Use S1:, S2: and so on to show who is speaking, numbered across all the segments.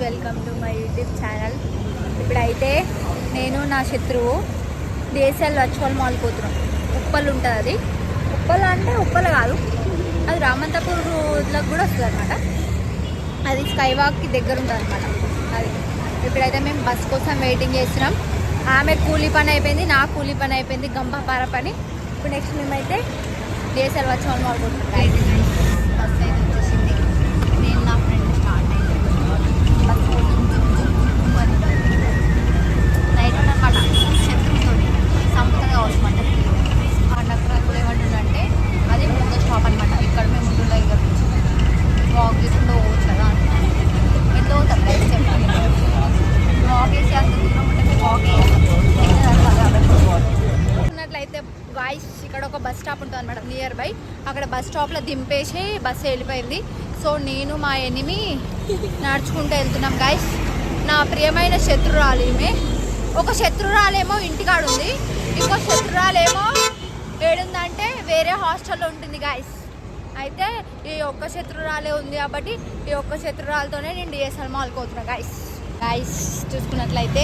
S1: Welcome to my YouTube channel. ఇప్పుడైతే నేను నా శత్రువు డిఎస్ఎల్ వర్చువల్ మాల్ పోతున్నాం. ఉప్పల్ ఉంటుంది, అది ఉప్పల్ అంటే ఉప్పల్ కాదు, అది రామంతపూర్లకు కూడా వస్తుంది అనమాట. అది స్కై వాక్కి దగ్గర ఉంటుంది అనమాట. అది ఇప్పుడైతే మేము బస్ కోసం వెయిటింగ్ చేస్తున్నాం. ఆమె కూలీ పని అయిపోయింది, నా కూలీ పని అయిపోయింది, గంపపార పని. ఇప్పుడు నెక్స్ట్ మేమైతే డిఎస్ఎల్ వర్చువల్ మాల్ పోతున్నాం. బస్ అయితే వచ్చేసింది. నేను నా ఫ్రెండ్ స్టార్ట్ అయితే బస్ నైట్ అనమాట. శత్రువుతో సంపదగా కావచ్చు మాట. కండక్టర్ ఏమంటుందంటే అది ముందు స్టాప్ అనమాట. ఇక్కడ మేము ముందు దగ్గర నుంచి వాక్ చేసుకుంటూ పోవచ్చు కదా అంటున్నాను. ఎంత అవుతుంది గైస్ చెప్పాలి. వాక్ వేసి అంత దూరం ఉంటుంది, వాక్ వేసినట్లయితే గాయస్ ఇక్కడ ఒక బస్ స్టాప్ ఉంటుంది అనమాట నియర్ బై. అక్కడ బస్ స్టాప్లో దింపేసి బస్సు వెళ్ళిపోయింది. సో నేను మా ఎనిమి నడుచుకుంటూ వెళ్తున్నాం గాయస్. నా ప్రియమైన శత్రురాలు ఈమె. ఒక శత్రురాలేమో ఇంటికాడ ఉంది, ఇంకో శత్రురాలేమో ఏడుందంటే వేరే హాస్టల్లో ఉంటుంది గాయస్. అయితే ఈ ఒక్క శత్రురాలే ఉంది కాబట్టి ఈ ఒక్క శత్రురాలతోనే నేను డిఎస్ఎల్ మాల్కి పోతున్నా గాయస్. చూసుకున్నట్లయితే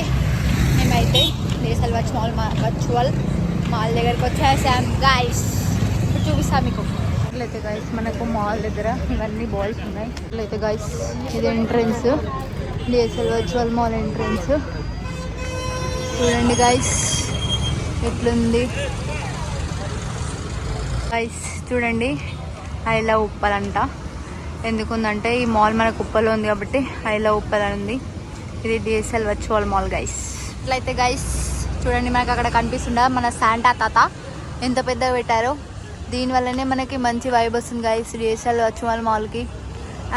S1: మేమైతే డిఎస్ఎల్ వర్చువల్ మాల్ దగ్గరకు వచ్చేసాం గాయస్. ఇప్పుడు చూపిస్తాను మీకు. ఇట్లయితే గాయస్ మనకు మాల్ దగ్గర ఇవన్నీ బాల్స్ ఉన్నాయి. ఇట్లయితే గాయస్ ఇది entrance, DSL virtual mall entrance. చూడండి గాయస్ ఎట్లుంది గాయస్. చూడండి ఐ లవ్ ఉప్పల్ అంట. ఎందుకుందంటే ఈ మాల్ మనకు ఉప్పల్లో ఉంది కాబట్టి ఐ లవ్ ఉప్పల్ అని ఉంది. ఇది డిఎస్ఎల్ వర్చువల్ మాల్ గైస్. ఇట్లయితే గైస్ చూడండి మనకు అక్కడ కనిపిస్తుందా మన శాంటా తాత ఎంత పెద్దగా పెట్టారో. దీనివల్లనే మనకి మంచి వైబ్ వస్తుంది గైస్ డిఎస్ఎల్ వర్చువల్ మాల్కి.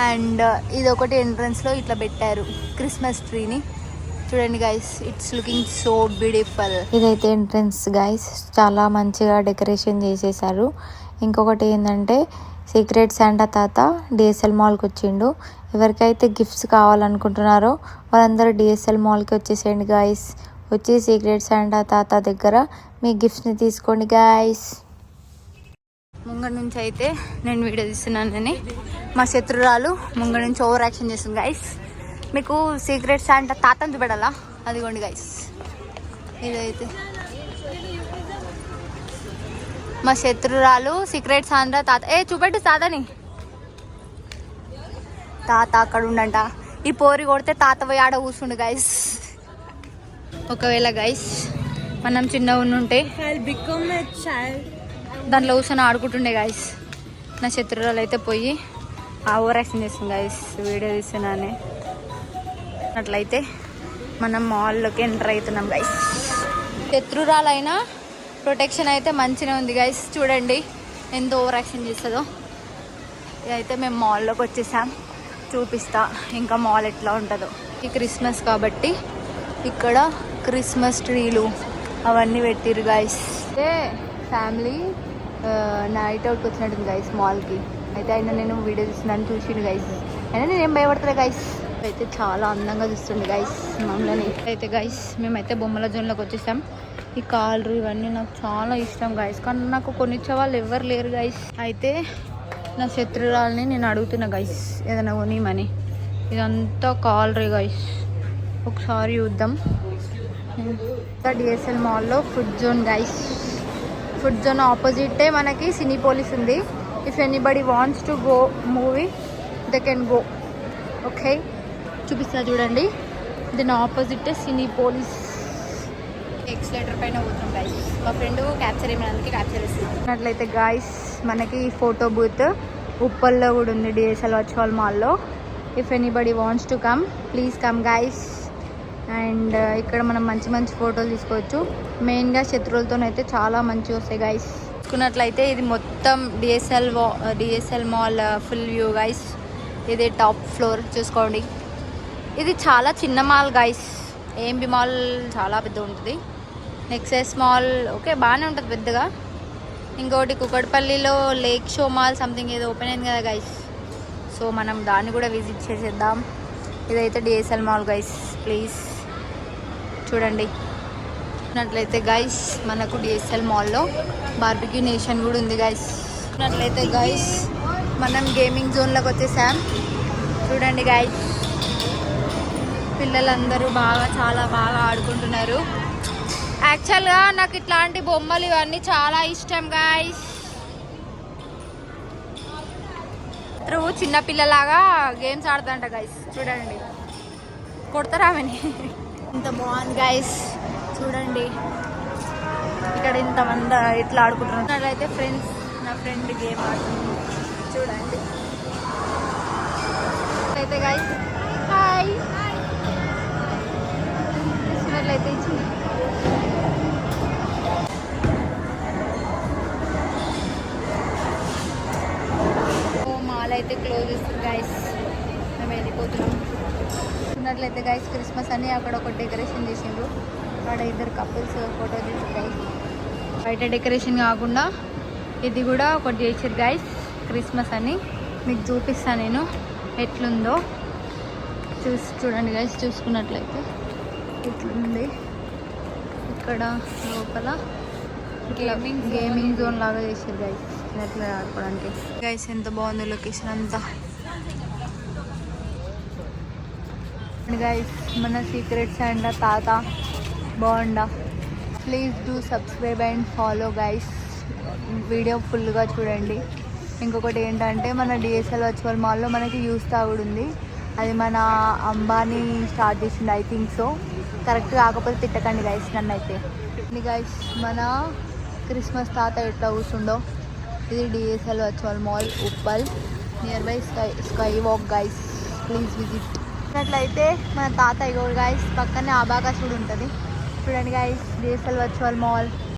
S1: అండ్ ఇది ఒకటి ఎంట్రన్స్లో ఇట్లా పెట్టారు క్రిస్మస్ ట్రీని. చూడండి guys it's looking so beautiful. ఇదైతే ఎంట్రన్స్ గైస్, చాలా మంచిగా డెకరేషన్ చేసేసారు. ఇంకొకటి ఏంటంటే సీక్రెట్ శాంటా తాత డిఎస్ఎల్ మాల్కి వచ్చిండు. ఎవరికైతే గిఫ్ట్స్ కావాలనుకుంటున్నారో వాళ్ళందరూ డిఎస్ఎల్ మాల్కి వచ్చేసేయండి గాయస్. వచ్చి సీక్రెట్ శాంటా తాత దగ్గర మీ గిఫ్ట్స్ని తీసుకోండి గాయస్. ముంగ నుంచి అయితే నేను వీడియో తీస్తున్నానని మా శత్రురాలు ముంగ నుంచి ఓవర్ యాక్షన్ చేస్తుంది గాయస్. మీకు సీక్రెట్ శాంటా తాతని చూపెడాలా, అదిగోండి గాయస్. ఇదైతే మా శత్రురాలు సీక్రెట్ శాంటా తాత. చూపెట్టు తాతని. తాత అక్కడ ఉండంట. ఈ పోరి కొడితే తాత పోయి ఆడ కూర్చుండు గైస్. ఒకవేళ గైస్ మనం చిన్నగా ఉంటే దాంట్లో కూర్చొని ఆడుకుంటుండే గైస్. నా శత్రురాలు అయితే పోయి ఆ ఓవర్ యాక్షన్ చేస్తుంది గైస్. వీడియో తీస్తున్నానే. అట్లయితే మనం మాల్లోకి ఎంటర్ అవుతున్నాం గైస్. శత్రురాలైనా ప్రొటెక్షన్ అయితే మంచిగా ఉంది గైస్. చూడండి ఎంత ఓవర్ యాక్షన్ చేస్తుందో. ఇదైతే మేము మాల్లోకి వచ్చేసాం, చూపిస్తా ఇంకా మాల్ ఎట్లా ఉంటుందో. ఈ క్రిస్మస్ కాబట్టి ఇక్కడ క్రిస్మస్ ట్రీలు అవన్నీ పెట్టిరు గైస్. అయితే ఫ్యామిలీ నైట్ అవుట్కి వచ్చినట్టుంది గైస్ మాల్కి. అయితే అయినా నేను వీడియో తీస్తున్నాను చూసిండు గైస్. అయినా నేనేం భయపడతా గైస్. అయితే చాలా అందంగా చూస్తుండే గైస్ మమ్మల్ని. అయితే గైస్ మేమైతే బొమ్మల జోన్లోకి వచ్చేసాం. ఈ కార్లు ఇవన్నీ నాకు చాలా ఇష్టం గైస్, కానీ నాకు కొనిచ్చే వాళ్ళు ఎవరు లేరు గైస్. అయితే నా శత్రురాలని నేను అడుగుతున్నా గైస్ ఏదైనా కొనిమని. ఇదంతా కాలరీ గైస్, ఒకసారి చూద్దాం. డిఎస్ఎల్ మాల్లో food zone guys. Food zone ఆపోజిటే మనకి సినీపోలిస్ ఉంది. If anybody wants to go movie they can go. Okay చూపిస్తా చూడండి. దీని ఆపోజిటే సినీపోలిస్. ఎక్స్లేటర్ పైన పోతున్నాం గైస్. మా ఫ్రెండ్ క్యాప్చర్ ఏమైనందుకే క్యాప్చర్ చేస్తుంది. అట్లయితే గాయస్ మనకి ఫోటో బూత్ ఉప్పల్లో కూడా ఉంది డిఎస్ఎల్ వర్చువల్ మాల్లో. If anybody wants to come please come guys. And ఇక్కడ మనం మంచి మంచి ఫోటోలు తీసుకోవచ్చు. మెయిన్గా శత్రువులతోనైతే చాలా మంచిగా వస్తాయి గైస్. చూసుకున్నట్లయితే ఇది మొత్తం DSL mall full view guys. ఇది టాప్ ఫ్లోర్ చూసుకోండి. ఇది చాలా చిన్న మాల్ గైస్. ఏఎంబి మాల్ చాలా పెద్ద ఉంటుంది. నెక్సెస్ మాల్ ఓకే బాగానే ఉంటుంది పెద్దగా. ఇంకోటి కుకట్పల్లిలో లేక్ షో మాల్ సంథింగ్ ఏదో ఓపెన్ అయింది కదా గైస్. సో మనం దాన్ని కూడా విజిట్ చేసేద్దాం. ఇదైతే డిఎస్ఎల్ మాల్ గైస్. ప్లీజ్ చూడండి. చూసినట్లయితే గైస్ మనకు డిఎస్ఎల్ మాల్లో బార్బిక్యూ నేషన్ కూడా ఉంది గైస్. చూసినట్లయితే గైస్ మనం గేమింగ్ జోన్లోకి వచ్చేసాం. చూడండి గైస్ పిల్లలందరూ చాలా బాగా ఆడుకుంటున్నారు. యాక్చువల్గా నాకు ఇట్లాంటి బొమ్మలు ఇవన్నీ చాలా ఇష్టం గాయ్స్. చిన్న పిల్లలాగా గేమ్స్ ఆడుతుంట గైస్. చూడండి, కొడతారా ఆమెని. ఇంత బాగుంది గైస్, చూడండి. ఇక్కడ ఇంతమంది ఇట్లా ఆడుకుంటున్నారు. అయితే ఫ్రెండ్స్, నా ఫ్రెండ్ గేమ్ ఆడుతుంది చూడండి. అయితే గైస్ హాయ్ అయితే ఇచ్చింది. మాల్ అయితే క్లోజ్ చేస్తుంది గైస్. మేము వెళ్ళిపోతున్నాం. చూసినట్లయితే గైస్ క్రిస్మస్ అని అక్కడ ఒక డెకరేషన్ చేసిండ్రు. అక్కడ ఇద్దరు కపుల్స్ ఫోటో తీసి గైస్. బయట డెకరేషన్ కాకుండా ఇది కూడా ఒకటి చేసారు గైస్, క్రిస్మస్ అని. మీకు చూపిస్తాను నేను ఎట్లుందో. చూడండి గైస్. చూసుకున్నట్లయితే ఇట్లుంది. ఇక్కడ లోపల గేమింగ్ జోన్ లాగా చేసారు గైస్, చిన్నట్లా ఆడుకోవడానికి. గైస్ ఎంత బాగుంది లొకేషన్ అంతా. గైస్ మన సీక్రెట్స్ అండ్ తాత బాగుండా. Please do subscribe and follow guys. Video ఫుల్గా చూడండి. ఇంకొకటి ఏంటంటే మన డిఎస్ఎల్ వర్చువల్ మాల్లో మనకి యూస్ తాగుడు ఉంది. అది మన అంబానీ స్టార్ట్ చేసింది ఐ థింక్ సో. కరెక్ట్ కాకపోతే తిట్టకండి గైస్ నన్ను అయితే. గైస్ మన క్రిస్మస్ తాత ఎట్లా కూర్చుండో. ఇది DSL virtual mall Uppal, near by sky walk guys. Please visit. అట్లయితే మన తాత ఇగో గైస్ పక్కనే అబాకాసుడు ఉంటుంది చూడండి గైస్. DSL virtual mall.